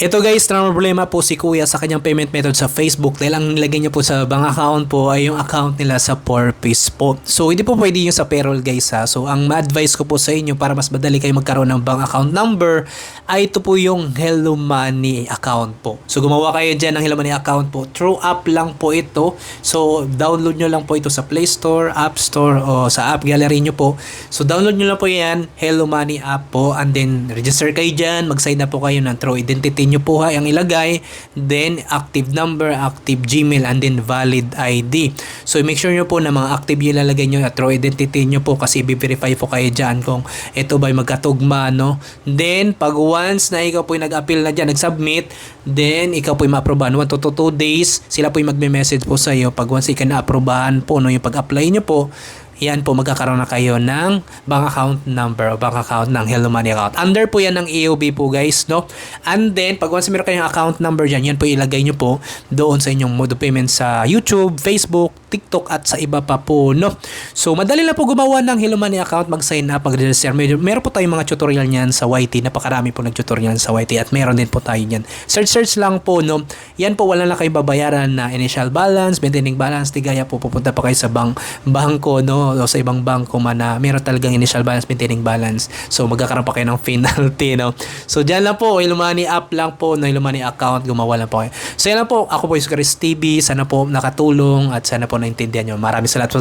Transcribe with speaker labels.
Speaker 1: Ito guys, na problema po si Kuya sa kanyang payment method sa Facebook dahil ang nilagay niya po sa bank account po ay yung account nila sa Porpis po. So hindi po pwede yung sa payroll guys ha. So ang ma-advise ko po sa inyo para mas madali kayo magkaroon ng bank account number ay ito po yung Hello Money account po. So gumawa kayo dyan ng Hello Money account po. Through app lang po ito. So download nyo lang po ito sa Play Store, App Store o sa app gallery nyo po. So download nyo lang po yan, Hello Money app po, and then register kayo dyan. Mag-sign up po kayo ng True Identity nyo po ha, ang ilagay, then active number, active Gmail, and then valid ID. So make sure nyo po na mga active yung ilalagay nyo at true identity nyo po kasi i-verify po kayo dyan kung ito ba magkatugma, no? Then pag once na ikaw po yung nag-appeal na dyan, nag-submit, then ikaw po yung ma-aprobahan 1 to 2 days, sila po yung magme-message po sa iyo. Pag once ikaw na-aprobahan po, no, yung pag-apply nyo po, yan po, magkakaroon na kayo ng bank account number o bank account ng Hello Money account. Under po yan ng AOB po guys, no? And then, pag once meron kayong account number dyan, yan po ilagay nyo po doon sa inyong mode of payment sa YouTube, Facebook, TikTok at sa iba pa po, no? So, madali lang po gumawa ng Hello Money account, mag-sign up, mag-register. Meron po tayong mga tutorial niyan sa YT. Napakarami po nag-tutorial sa YT at meron din po tayo niyan. Search lang po, no? Yan po, wala na kayong babayaran na initial balance, maintaining balance, tigaya po, pupunta pa kayo sa bangko, no? O sa ibang bangko man na meron talagang initial balance, maintaining balance. So, magkakaroon pa kayo ng penalty, no? So, dyan lang po, Hello Money app lang po, no? Hello Money account, gumawa lang po kayo. So, yan lang po, ako po yung Chris TV. Sana po nakatulong at sana po naintindihan nyo. Maraming salamat po.